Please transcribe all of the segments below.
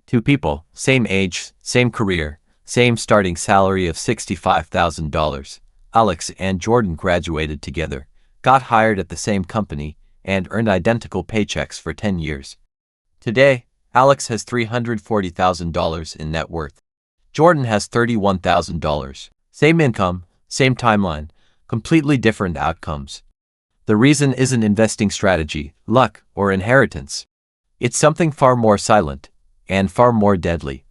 Two people, same age, same career, same starting salary of $65,000. Alex and Jordan graduated together, got hired at the same company, and earned identical paychecks for 10 years. Today, Alex has $340,000 in net worth. Jordan has $31,000. Same income, same timeline, completely different outcomes. The reason isn't investing strategy, luck, or inheritance. It's something far more silent and far more deadly.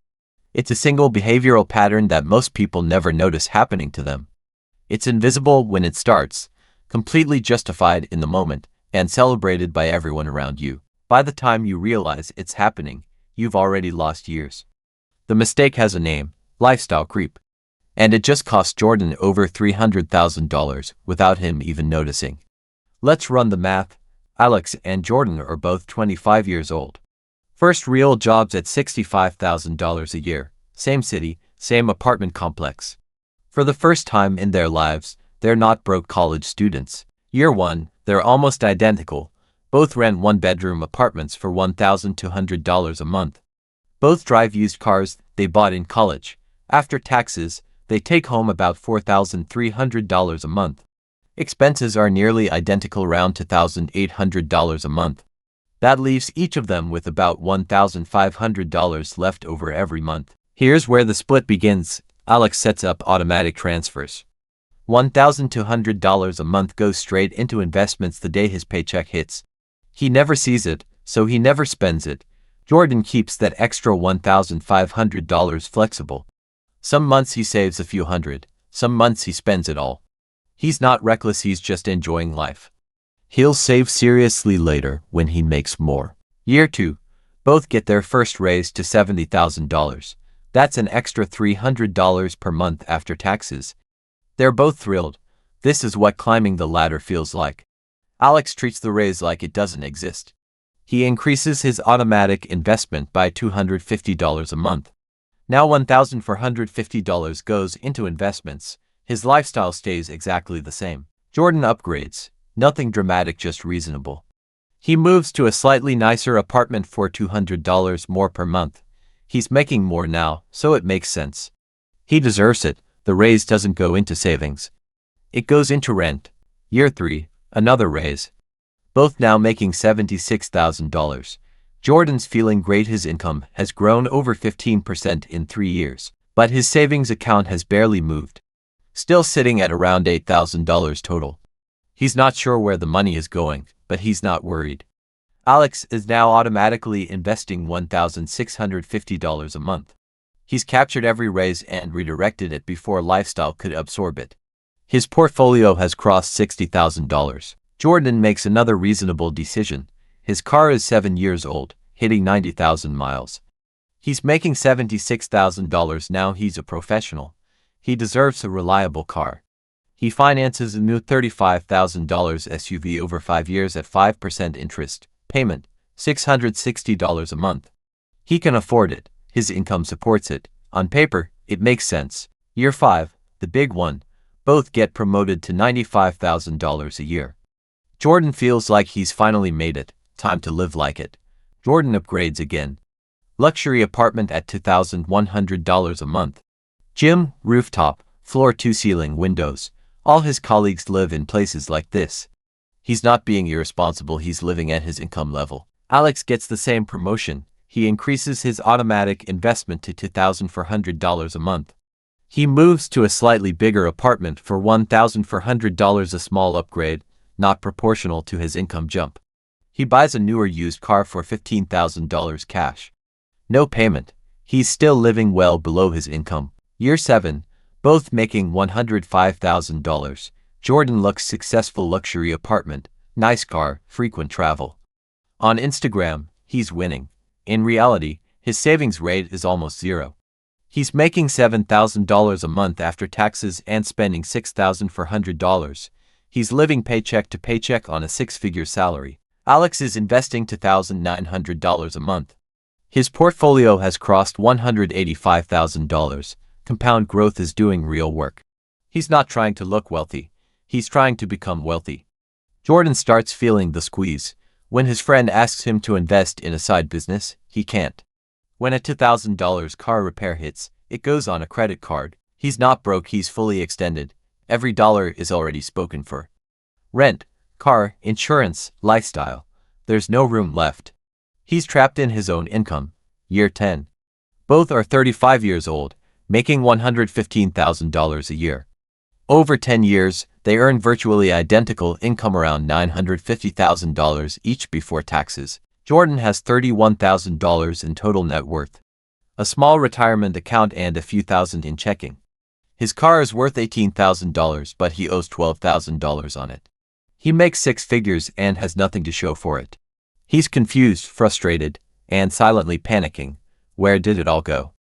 It's a single behavioral pattern that most people never notice happening to them. It's invisible when it starts, completely justified in the moment, and celebrated by everyone around you. By the time you realize it's happening, you've already lost years. The mistake has a name: lifestyle creep. And it just cost Jordan over $300,000 without him even noticing. Let's run the math. Alex and Jordan are both 25 years old. First real jobs at $65,000 a year, same city, same apartment complex. For the first time in their lives, they're not broke college students. Year 1, they're almost identical. Both rent one-bedroom apartments for $1,200 a month. Both drive used cars they bought in college. After taxes, they take home about $4,300 a month. Expenses are nearly identical, around $2,800 a month. That leaves each of them with about $1,500 left over every month. Here's where the split begins. Alex sets up automatic transfers. $1,200 a month goes straight into investments the day his paycheck hits. He never sees it, so he never spends it. Jordan keeps that extra $1,500 flexible. Some months he saves a few hundred, some months he spends it all. He's not reckless, he's just enjoying life. He'll save seriously later when he makes more. Year 2, both get their first raise to $70,000. That's an extra $300 per month after taxes. They're both thrilled. This is what climbing the ladder feels like. Alex treats the raise like it doesn't exist. He increases his automatic investment by $250 a month. Now $1,450 goes into investments. His lifestyle stays exactly the same. Jordan upgrades. Nothing dramatic, just reasonable. He moves to a slightly nicer apartment for $200 more per month. He's making more now, so it makes sense. He deserves it. The raise doesn't go into savings. It goes into rent. Year 3, another raise. Both now making $76,000. Jordan's feeling great. His income has grown over 15% in 3 years, but his savings account has barely moved. Still sitting at around $8,000 total. He's not sure where the money is going, but he's not worried. Alex is now automatically investing $1,650 a month. He's captured every raise and redirected it before lifestyle could absorb it. His portfolio has crossed $60,000. Jordan makes another reasonable decision. His car is 7 years old, hitting 90,000 miles. He's making $76,000 now. He's a professional. He deserves a reliable car. He finances a new $35,000 SUV over 5 years at 5% interest payment, $660 a month. He can afford it. His income supports it. On paper, it makes sense. Year 5, the big one. Both get promoted to $95,000 a year. Jordan feels like he's finally made it. Time to live like it. Jordan upgrades again. Luxury apartment at $2,100 a month. Gym, rooftop, floor-to-ceiling windows. All his colleagues live in places like this. He's not being irresponsible, he's living at his income level. Alex gets the same promotion. He increases his automatic investment to $2,400 a month. He moves to a slightly bigger apartment for $1,400, a small upgrade, not proportional to his income jump. He buys a newer used car for $15,000 cash. No payment. He's still living well below his income. Year 7, both making $105,000. Jordan looks successful, luxury apartment, nice car, frequent travel. On Instagram, he's winning. In reality, his savings rate is almost zero. He's making $7,000 a month after taxes and spending $6,400. He's living paycheck to paycheck on a 6-figure salary. Alex is investing $2,900 a month. His portfolio has crossed $185,000. Compound growth is doing real work. He's not trying to look wealthy. He's trying to become wealthy. Jordan starts feeling the squeeze. When his friend asks him to invest in a side business, he can't. When a $2,000 car repair hits, it goes on a credit card. He's not broke, he's fully extended. Every dollar is already spoken for. Rent, car, insurance, lifestyle. There's no room left. He's trapped in his own income. Year 10. Both are 35 years old, making $115,000 a year. Over 10 years, they earn virtually identical income, around $950,000 each before taxes. Jordan has $31,000 in total net worth, a small retirement account and a few thousand in checking. His car is worth $18,000, but he owes $12,000 on it. He makes six figures and has nothing to show for it. He's confused, frustrated, and silently panicking. Where did it all go?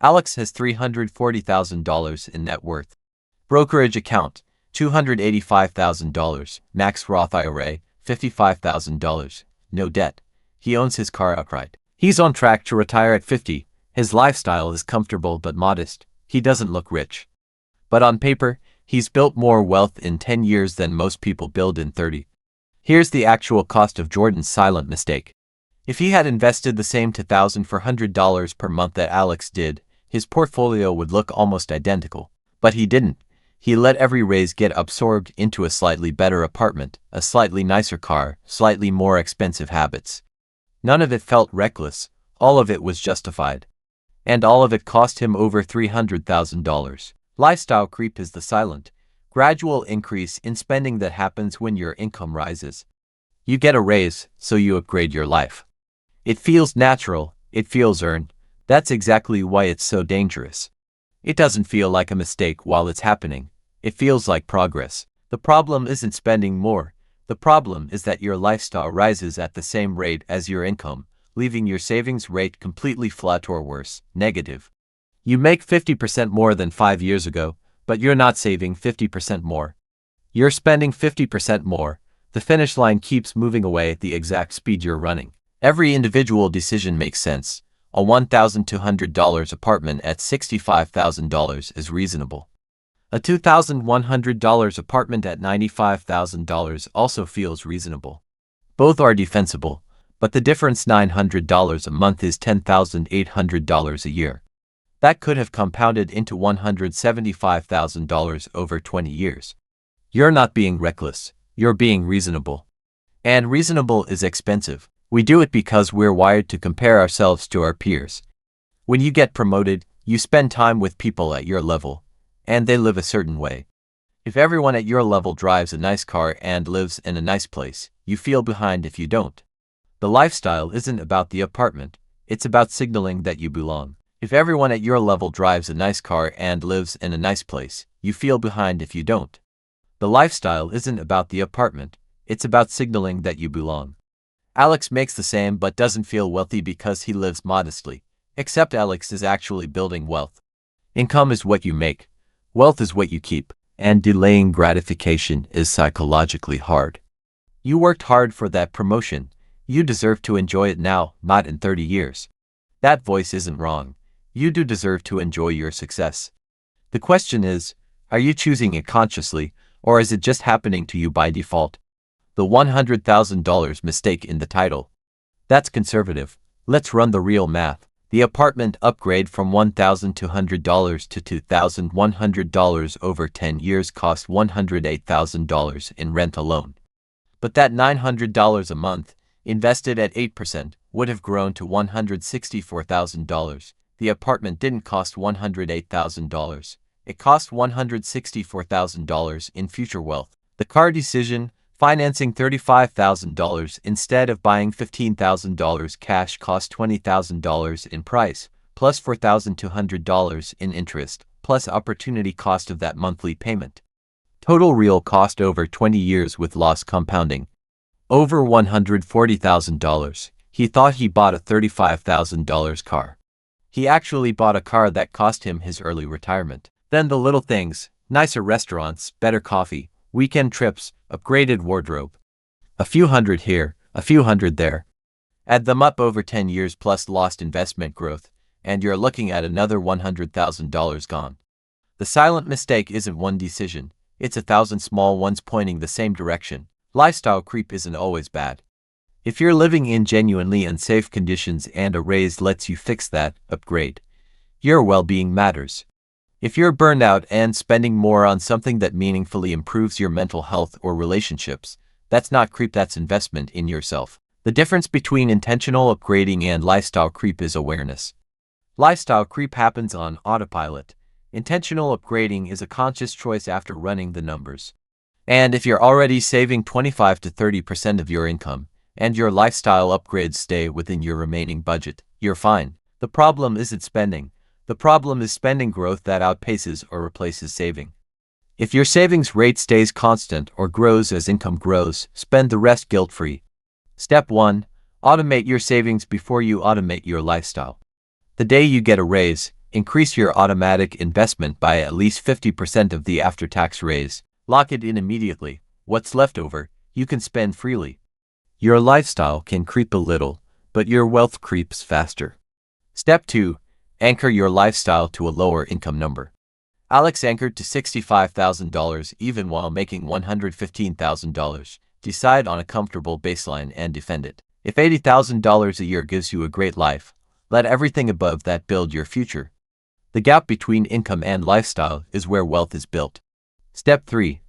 Alex has $340,000 in net worth. Brokerage account, $285,000. Max Roth IRA, $55,000. No debt. He owns his car outright. He's on track to retire at 50. His lifestyle is comfortable but modest. He doesn't look rich. But on paper, he's built more wealth in 10 years than most people build in 30. Here's the actual cost of Jordan's silent mistake. If he had invested the same $2,400 per month that Alex did, his portfolio would look almost identical. But he didn't. He let every raise get absorbed into a slightly better apartment, a slightly nicer car, slightly more expensive habits. None of it felt reckless, all of it was justified. And all of it cost him over $300,000. Lifestyle creep is the silent, gradual increase in spending that happens when your income rises. You get a raise, so you upgrade your life. It feels natural, it feels earned. That's exactly why it's so dangerous. It doesn't feel like a mistake while it's happening. It feels like progress. The problem isn't spending more. The problem is that your lifestyle rises at the same rate as your income, leaving your savings rate completely flat or worse, negative. You make 50% more than 5 years ago, but you're not saving 50% more. You're spending 50% more. The finish line keeps moving away at the exact speed you're running. Every individual decision makes sense. A $1,200 apartment at $65,000 is reasonable. A $2,100 apartment at $95,000 also feels reasonable. Both are defensible, but the difference, $900 a month, is $10,800 a year. That could have compounded into $175,000 over 20 years. You're not being reckless, you're being reasonable. And reasonable is expensive. We do it because we're wired to compare ourselves to our peers. When you get promoted, you spend time with people at your level, and they live a certain way. If everyone at your level drives a nice car and lives in a nice place, you feel behind if you don't. The lifestyle isn't about the apartment, it's about signaling that you belong. If everyone at your level drives a nice car and lives in a nice place, you feel behind if you don't. The lifestyle isn't about the apartment, it's about signaling that you belong. Alex makes the same but doesn't feel wealthy because he lives modestly, except Alex is actually building wealth. Income is what you make, wealth is what you keep, and delaying gratification is psychologically hard. You worked hard for that promotion, you deserve to enjoy it now, not in 30 years. That voice isn't wrong. You do deserve to enjoy your success. The question is, are you choosing it consciously, or is it just happening to you by default? The $100,000 mistake in the title. That's conservative. Let's run the real math. The apartment upgrade from $1,200 to $2,100 over 10 years cost $108,000 in rent alone. But that $900 a month, invested at 8%, would have grown to $164,000. The apartment didn't cost $108,000. It cost $164,000 in future wealth. The car decision, financing $35,000 instead of buying $15,000 cash, cost $20,000 in price, plus $4,200 in interest, plus opportunity cost of that monthly payment. Total real cost over 20 years with loss compounding. Over $140,000. He thought he bought a $35,000 car. He actually bought a car that cost him his early retirement. Then the little things, nicer restaurants, better coffee, weekend trips, upgraded wardrobe. A few hundred here, a few hundred there. Add them up over 10 years plus lost investment growth, and you're looking at another $100,000 gone. The silent mistake isn't one decision, it's 1,000 small ones pointing the same direction. Lifestyle creep isn't always bad. If you're living in genuinely unsafe conditions and a raise lets you fix that, upgrade. Your well-being matters. If you're burned out and spending more on something that meaningfully improves your mental health or relationships, that's not creep, that's investment in yourself. The difference between intentional upgrading and lifestyle creep is awareness. Lifestyle creep happens on autopilot. Intentional upgrading is a conscious choice after running the numbers. And if you're already saving 25 to 30% of your income, and your lifestyle upgrades stay within your remaining budget, you're fine. The problem isn't spending. The problem is spending growth that outpaces or replaces saving. If your savings rate stays constant or grows as income grows, spend the rest guilt-free. Step 1. Automate your savings before you automate your lifestyle. The day you get a raise, increase your automatic investment by at least 50% of the after-tax raise. Lock it in immediately. What's left over, you can spend freely. Your lifestyle can creep a little, but your wealth creeps faster. Step 2. Anchor your lifestyle to a lower income number. Alex anchored to $65,000 even while making $115,000. Decide on a comfortable baseline and defend it. If $80,000 a year gives you a great life, let everything above that build your future. The gap between income and lifestyle is where wealth is built. Step 3.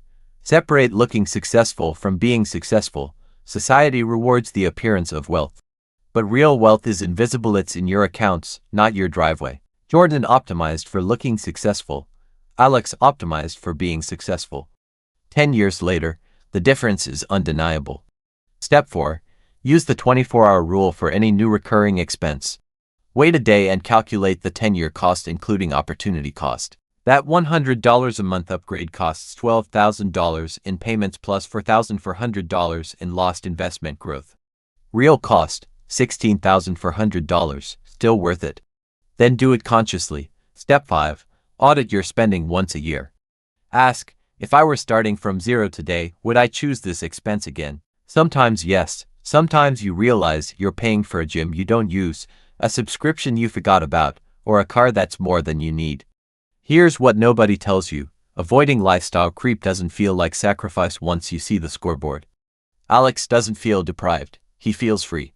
Separate looking successful from being successful. Society rewards the appearance of wealth. But real wealth is invisible, it's in your accounts, not your driveway. Jordan optimized for looking successful. Alex optimized for being successful. 10 years later, the difference is undeniable. Step 4. Use the 24-hour rule for any new recurring expense. Wait a day and calculate the 10-year cost including opportunity cost. That $100 a month upgrade costs $12,000 in payments plus $4,400 in lost investment growth. Real cost, $16,400, still worth it. Then do it consciously. Step 5. Audit your spending once a year. Ask, if I were starting from zero today, would I choose this expense again? Sometimes yes, sometimes you realize you're paying for a gym you don't use, a subscription you forgot about, or a car that's more than you need. Here's what nobody tells you. Avoiding lifestyle creep doesn't feel like sacrifice once you see the scoreboard. Alex doesn't feel deprived. He feels free.